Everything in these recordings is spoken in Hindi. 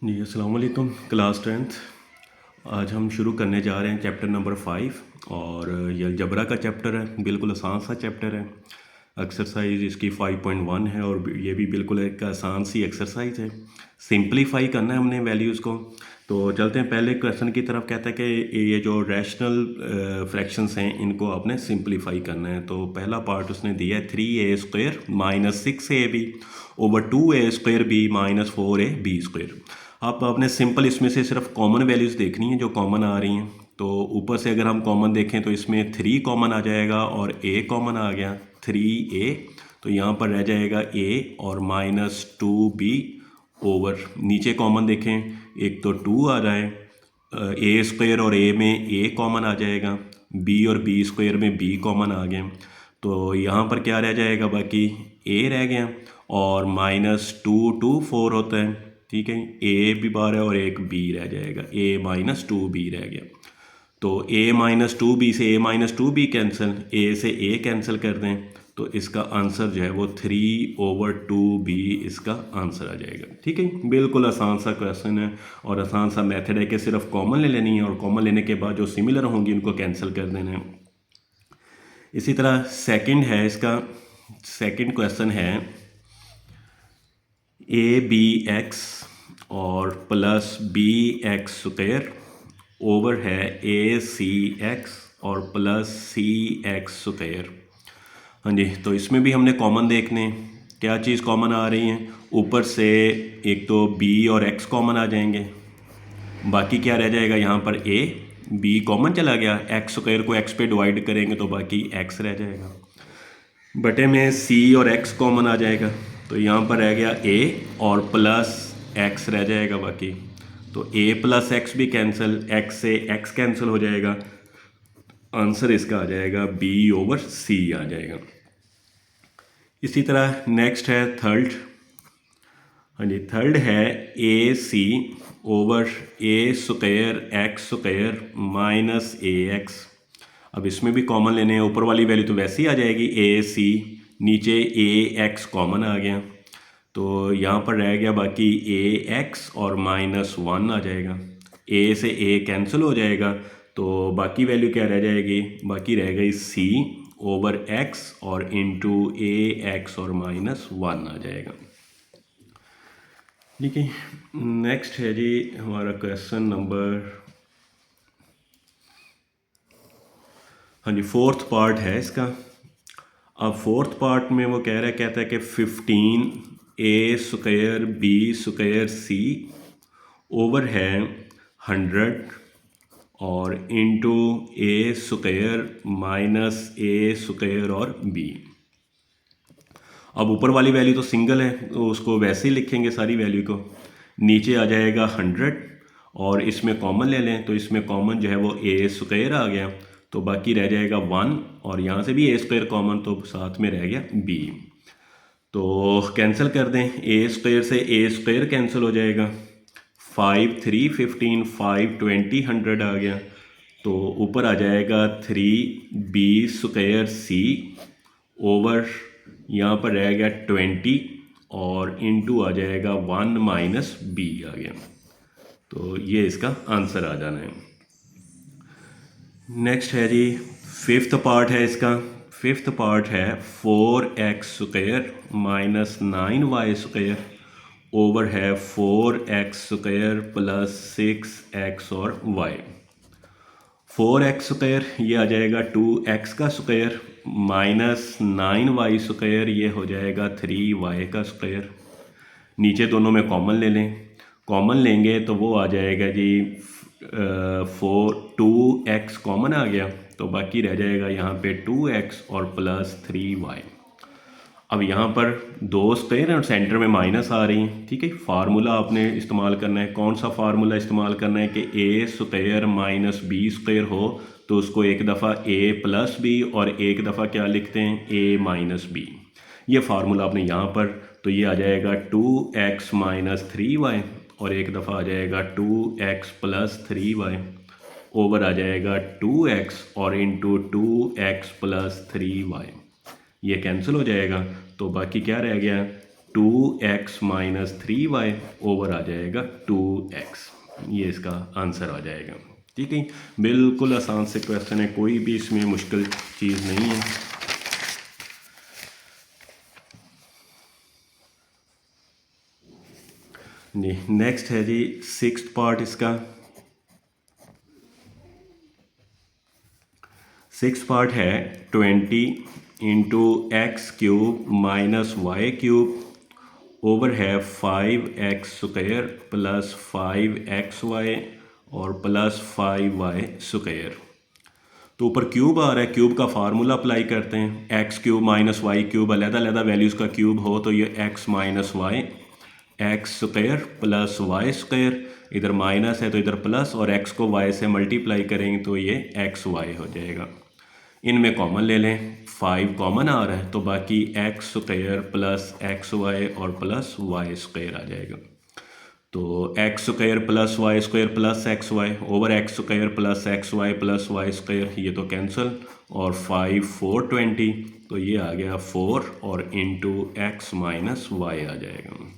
जी अस्सलाम वालेकुम क्लास 10th। आज हम शुरू करने जा रहे हैं चैप्टर नंबर 5 और ये अलजबरा का चैप्टर है। बिल्कुल आसान सा चैप्टर है। एक्सरसाइज इसकी 5.1 है और ये भी बिल्कुल एक आसान सी एक्सरसाइज है। सिंपलीफाई करना है हमने वैल्यूज़ को। तो चलते हैं पहले क्वेश्चन की तरफ। कहता है कि ये जो रैशनल फ्रैक्शंस हैं इनको आपने सिंपलीफाई करना है। तो पहला पार्ट उसने दिया है 3a² minus 6ab over 2a² b minus 4ab²। आप आपने सिंपल इसमें से सिर्फ कॉमन वैल्यूज़ देखनी है जो कॉमन आ रही हैं। तो ऊपर से अगर हम कॉमन देखें तो इसमें 3 कॉमन आ जाएगा और a कॉमन आ गया 3a। तो यहाँ पर रह जाएगा a और माइनस 2b ओवर नीचे कॉमन देखें एक तो 2 आ जाए a² और a में a कॉमन आ जाएगा b और b² में b कॉमन आ गया। तो यहाँ पर क्या रह जाएगा बाकी a रह गया और माइनस 2 होता है। ठीक है a भी बाहर है और एक b रह जाएगा a माइनस 2b रह गया। तो a माइनस 2b से a minus 2b cancel a से a कैंसिल कर दें तो इसका आंसर जो है वो 3/2b इसका आंसर आ जाएगा। ठीक है बिल्कुल आसान सा क्वेश्चन है और आसान सा मेथड है कि सिर्फ कॉमन ले लेनी है और कॉमन लेने के बाद जो सिमिलर होंगी उनको कैंसिल कर देना है। इसी तरह सेकंड है इसका सेकंड क्वेश्चन है abx और प्लस bx² ओवर है acx और प्लस cx²। हाँ जी तो इसमें भी हमने कॉमन देखने क्या चीज़ कॉमन आ रही है। ऊपर से एक तो b और x कॉमन आ जाएंगे बाकी क्या रह जाएगा यहाँ पर a b कॉमन चला गया x² को x पे डिवाइड करेंगे तो बाकी x रह जाएगा बटे में c और x कॉमन आ जाएगा तो यहाँ पर रह गया a और प्लस x रह जाएगा बाकी। तो a प्लस x भी कैंसिल x से x कैंसिल हो जाएगा आंसर इसका आ जाएगा b/c आ जाएगा। इसी तरह नेक्स्ट है थर्ड। हाँ जी थर्ड है ac over a² minus ax। अब इसमें भी कॉमन लेने हैं ऊपर वाली वैल्यू तो वैसे ही आ जाएगी ac नीचे ax कॉमन आ गया तो यहाँ पर रह गया बाकी ax और माइनस 1 आ जाएगा a से a कैंसिल हो जाएगा तो बाकी वैल्यू क्या रह जाएगी बाकी रह गई c ओवर x और इंटू ax और माइनस 1 आ जाएगा। ठीक है नेक्स्ट है जी हमारा क्वेश्चन नंबर हाँ जी फोर्थ पार्ट है इसका। अब फोर्थ पार्ट में वो कहता है कि 15a² b² c ओवर है 100 और इंटू a² माइनस a² और b। अब ऊपर वाली वैल्यू तो सिंगल है तो उसको वैसे ही लिखेंगे सारी वैल्यू को। नीचे आ जाएगा 100 और इसमें कॉमन ले लें तो इसमें कॉमन जो है वो a² आ गया तो बाकी रह जाएगा 1 और यहाँ से भी a² कॉमन तो साथ में रह गया b। तो कैंसिल कर दें a² से a² कैंसिल हो जाएगा 5 3 15 5 20 100 आ गया तो ऊपर आ जाएगा 3b² c ओवर यहाँ पर रह गया 20 और इंटू आ जाएगा 1 माइनस b आ गया तो ये इसका आंसर आ जाना है। नेक्स्ट है जी फिफ्थ पार्ट है इसका। फिफ्थ पार्ट है 4x² माइनस 9y² ओवर है 4x² प्लस 6x और y। 4x² ये आ जाएगा 2x का स्क्वायर माइनस 9y² ये हो जाएगा 3y का स्क्वायर। नीचे दोनों में कॉमन ले लें कॉमन लेंगे तो वो आ जाएगा जी 2x कॉमन आ गया तो बाकी रह जाएगा यहाँ पे 2x और प्लस 3y। अब यहाँ पर दो स्क्वायर हैं और सेंटर में माइनस आ रही हैं। ठीक है फार्मूला आपने इस्तेमाल करना है। कौन सा फार्मूला इस्तेमाल करना है कि a² माइनस b² हो तो उसको एक दफ़ा a प्लस b और एक दफ़ा क्या लिखते हैं a माइनस b। ये फार्मूला आपने यहाँ पर तो ये आ जाएगा 2x माइनस 3y और एक दफ़ा आ जाएगा 2x प्लस 3y ओवर आ जाएगा 2x और इंटू 2x प्लस 3y। ये कैंसिल हो जाएगा तो बाकी क्या रह गया 2x माइनस 3y ओवर आ जाएगा 2x। ये इसका आंसर आ जाएगा। ठीक है, बिल्कुल आसान से क्वेश्चन है, कोई भी इसमें मुश्किल चीज़ नहीं है। जी नेक्स्ट है जी सिक्स्थ पार्ट इसका। सिक्स पार्ट है 20 into X cube minus Y cube over है 5x स्क्वायर प्लस 5xy और प्लस 5y स्क्वायर। तो ऊपर क्यूब आ रहा है, क्यूब का फार्मूला अप्लाई करते हैं। X cube minus Y cube अलग-अलग वैल्यूज़ का क्यूब हो तो ये x minus Y X square plus Y square, इधर माइनस है तो इधर प्लस, और x को y से मल्टीप्लाई करेंगे तो ये xy हो जाएगा। इनमें कॉमन ले लें, 5 कॉमन आ रहा है तो बाकी एक्स स्क्वायर प्लस xy और प्लस वाई स्क्वायर आ जाएगा। तो X square plus Y square plus xy over X square plus xy plus Y square, ये तो कैंसिल, और 5 4 20, तो ये आ गया 4 और इंटू एक्स माइनस वाई आ जाएगा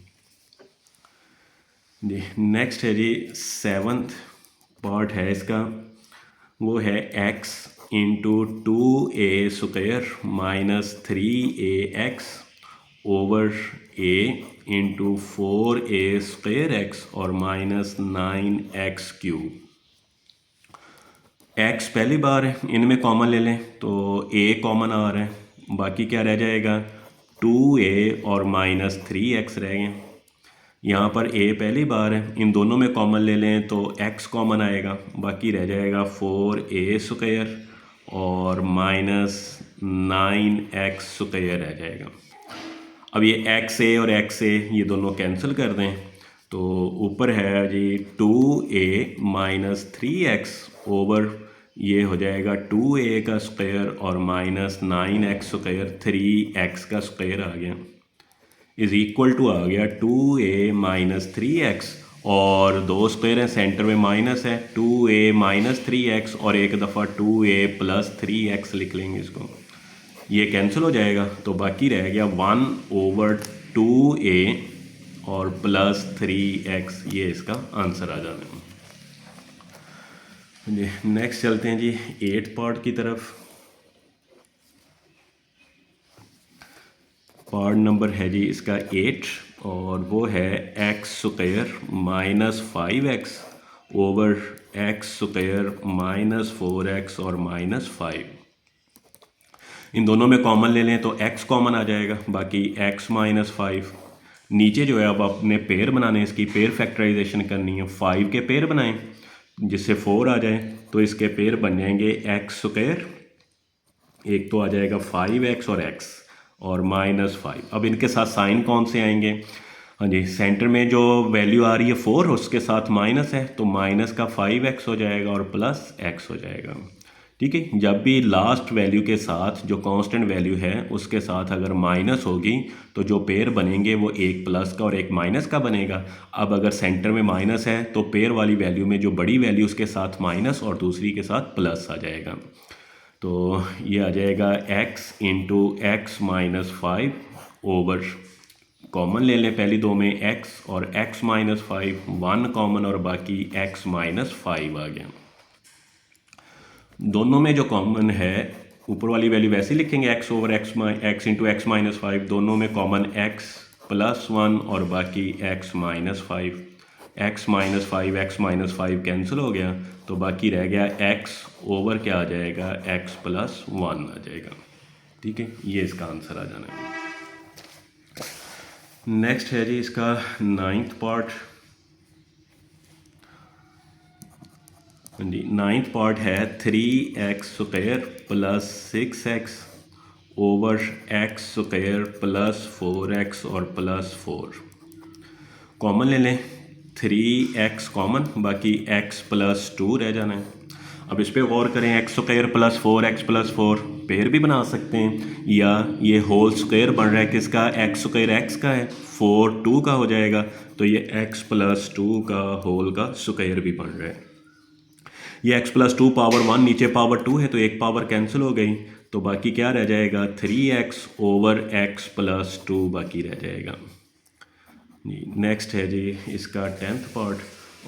जी। नेक्स्ट है जी सेवन्थ पार्ट है इसका, वो है x into 2a square minus 3ax over a into 4a square x और माइनस 9x क्यूब। x पहली बार है, इनमें कॉमन ले लें तो a कॉमन आ रहा है, बाकी क्या रह जाएगा 2a और माइनस 3x रह गए। यहाँ पर a पहली बार है, इन दोनों में कॉमन ले लें तो x कॉमन आएगा, बाकी रह जाएगा 4a स्क्वायर और माइनस 9x स्क्वायर रह जाएगा। अब ये xa और xa ये दोनों कैंसिल कर दें तो ऊपर है जी 2a माइनस 3x ओवर ये हो जाएगा 2a का स्क्वायर और माइनस 9x स्क्वायर, 3x का स्क्वायर आ गया, इज़ इक्वल टू आ गया 2a माइनस 3x, और दो स्क्वायर हैं सेंटर में माइनस है, 2a माइनस 3x और एक दफ़ा 2a प्लस 3x लिख लेंगे इसको, ये कैंसिल हो जाएगा तो बाकी रह गया 1 ओवर 2a और प्लस 3x, ये इसका आंसर आ जाना है जी। नेक्स्ट चलते हैं जी 8th पार्ट की तरफ। पार्ट नंबर है जी इसका 8 और वो है x square minus 5x over X square minus 4x और माइनस 5। इन दोनों में कॉमन ले लें तो x कॉमन आ जाएगा, बाकी x माइनस 5। नीचे जो है अब आपने पेयर बनाने, इसकी पेयर फैक्टराइजेशन करनी है, 5 के पेयर बनाएं जिससे 4 आ जाए, तो इसके पेयर बन जाएंगे एक्स स्क्वायर, एक तो आ जाएगा 5x और x और माइनस 5। अब इनके साथ साइन कौन से आएंगे, हाँ जी, सेंटर में जो वैल्यू आ रही है 4 उसके साथ माइनस है तो माइनस का 5x हो जाएगा और प्लस x हो जाएगा। ठीक है, जब भी लास्ट वैल्यू के साथ जो कांस्टेंट वैल्यू है उसके साथ अगर माइनस होगी तो जो पेयर बनेंगे वो एक प्लस का और एक माइनस का बनेगा। अब अगर सेंटर में माइनस है तो पेयर वाली वैल्यू में जो बड़ी वैल्यू उसके साथ माइनस और दूसरी के साथ प्लस आ जाएगा, तो ये आ जाएगा x into x minus 5 over, common ले लें पहली दो में x और x माइनस 5, 1 कॉमन और बाकी x माइनस 5 आ गया। दोनों में जो कॉमन है ऊपर वाली वैल्यू वैसे ही लिखेंगे x over x into x minus 5, दोनों में कॉमन x प्लस 1 और बाकी x minus 5, x minus 5 x minus 5 cancel हो गया तो बाकी रह गया x ओवर क्या आ जाएगा x प्लस 1 आ जाएगा। ठीक है, ये इसका आंसर आ जाना है। नेक्स्ट है जी इसका 9th पार्ट। जी 9th पार्ट है 3x square plus 6x over x square plus 4x और प्लस 4। कॉमन ले लें, 3x कॉमन, बाकी x प्लस 2 रह जाना है। अब इस पर गौर करें, x square plus 4x plus 4 pair भी बना सकते हैं, या ये होल स्क्वायर बन रहा है किसका, एक्स स्क्वायर एक्स का है, 4 2 का हो जाएगा तो ये x प्लस 2 का होल का स्क्वायर भी बन रहा है। ये x प्लस 2 पावर 1, नीचे पावर 2 है तो एक पावर कैंसिल हो गई तो बाकी क्या रह जाएगा 3x ओवर x प्लस 2 बाकी रह जाएगा। जी नेक्स्ट है जी इसका 10th पार्ट,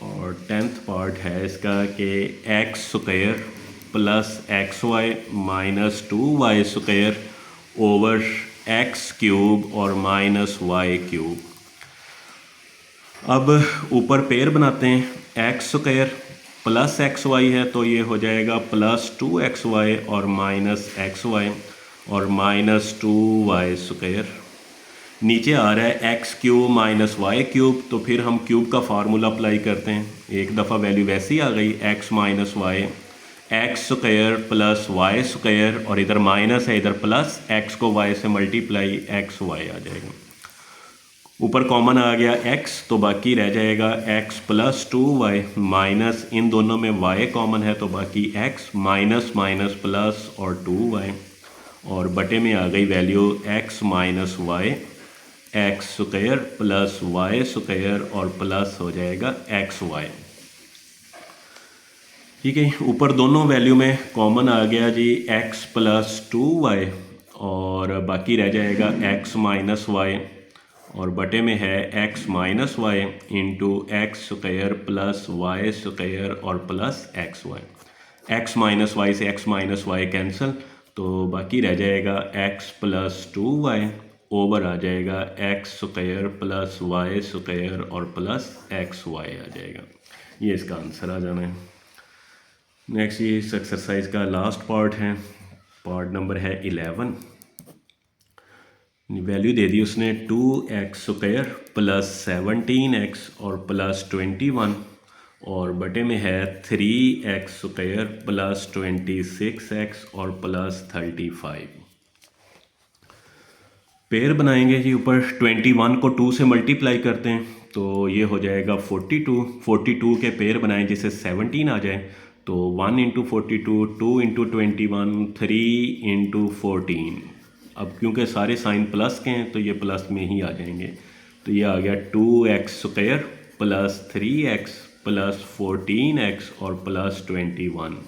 और 10th पार्ट है इसका कि X square plus x Y minus 2y square over X cube और माइनस वाई क्यूब। अब ऊपर पेयर बनाते हैं, X square plus x Y है तो ये हो जाएगा प्लस 2xy और माइनस एक्स वाई और माइनस 2y स्क्वायर। नीचे आ रहा है X cube minus Y cube, तो फिर हम क्यूब का फार्मूला अप्लाई करते हैं। एक दफ़ा वैल्यू वैसे ही आ गई, X minus Y, X square plus Y square, और इधर माइनस है इधर प्लस, एक्स को वाई से मल्टीप्लाई एक्स वाई आ जाएगा। ऊपर कॉमन आ गया x, तो बाकी रह जाएगा x प्लस 2y माइनस, इन दोनों में y कॉमन है तो बाकी x माइनस माइनस प्लस और 2y, और बटे में आ गई value x minus Y, X square plus Y square और प्लस हो जाएगा एक्स वाई। ठीक है, ऊपर दोनों वैल्यू में कॉमन आ गया जी x प्लस 2y, और बाकी रह जाएगा x माइनस वाई, और बटे में है x minus y into x square plus Y square और plus x y. X minus y से एक्स माइनस वाई कैंसिल, तो बाकी रह जाएगा x प्लस 2y ओवर आ जाएगा X square plus Y square और प्लस एक्स वाई आ जाएगा। ये इसका आंसर आ जाना है। नेक्स्ट ये इस एक्सरसाइज का लास्ट पार्ट है, पार्ट नंबर है 11। वैल्यू दे दी उसने 2x स्क्वायर प्लस 17x और प्लस 21, और बटे में है 3x स्क्वायर प्लस 26x और प्लस 35। पेयर बनाएंगे जी, ऊपर 21 को 2 से मल्टीप्लाई करते हैं तो ये हो जाएगा 42 के पेयर बनाएं जिससे 17 आ जाए, तो 1 इंटू 42, 2 इंटू 21, 3 इंटू 14। अब क्योंकि सारे साइन प्लस के हैं तो ये प्लस में ही आ जाएंगे, तो ये आ गया 2x square plus 3x plus 14x और प्लस 21।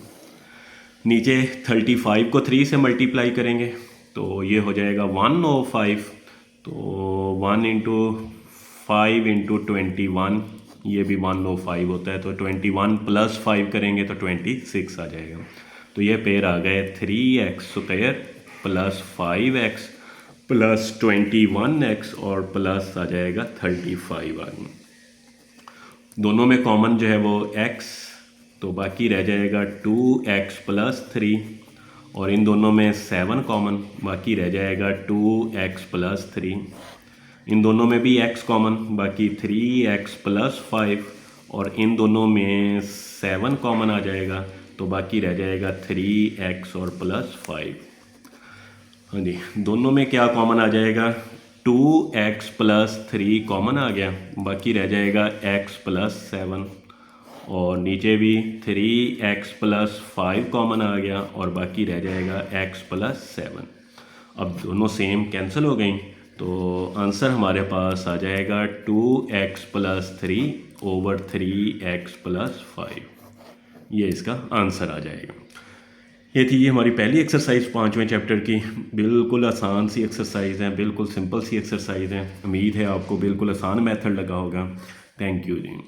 नीचे 35 को 3 से मल्टीप्लाई करेंगे तो ये हो जाएगा 105, तो 1 इंटू 5 इंटू 21, ये भी 105 होता है, तो 21 प्लस 5 करेंगे तो 26 आ जाएगा। तो ये पेयर आ गए 3x square plus 5x plus 21x और प्लस आ जाएगा 35 आ। दोनों में कॉमन जो है वो x, तो बाकी रह जाएगा 2x प्लस 3, और इन दोनों में 7 कॉमन, बाकी रह जाएगा 2x प्लस 3। इन दोनों में भी x कॉमन, बाकी 3x प्लस 5, और इन दोनों में 7 कॉमन आ जाएगा तो बाकी रह जाएगा 3x और प्लस 5। हाँ जी, दोनों में क्या कॉमन आ जाएगा, 2x प्लस 3 कॉमन आ गया, बाकी रह जाएगा x प्लस 7, और नीचे भी 3x प्लस 5 कॉमन आ गया और बाकी रह जाएगा x प्लस 7। अब दोनों सेम कैंसिल हो गई तो आंसर हमारे पास आ जाएगा 2x plus 3 over 3x plus 5। ये इसका आंसर आ जाएगा। ये थी ये हमारी पहली एक्सरसाइज 5वें चैप्टर की। बिल्कुल आसान सी एक्सरसाइज है, बिल्कुल सिंपल सी एक्सरसाइज है। उम्मीद है आपको बिल्कुल आसान मेथड लगा होगा। Thank you ji.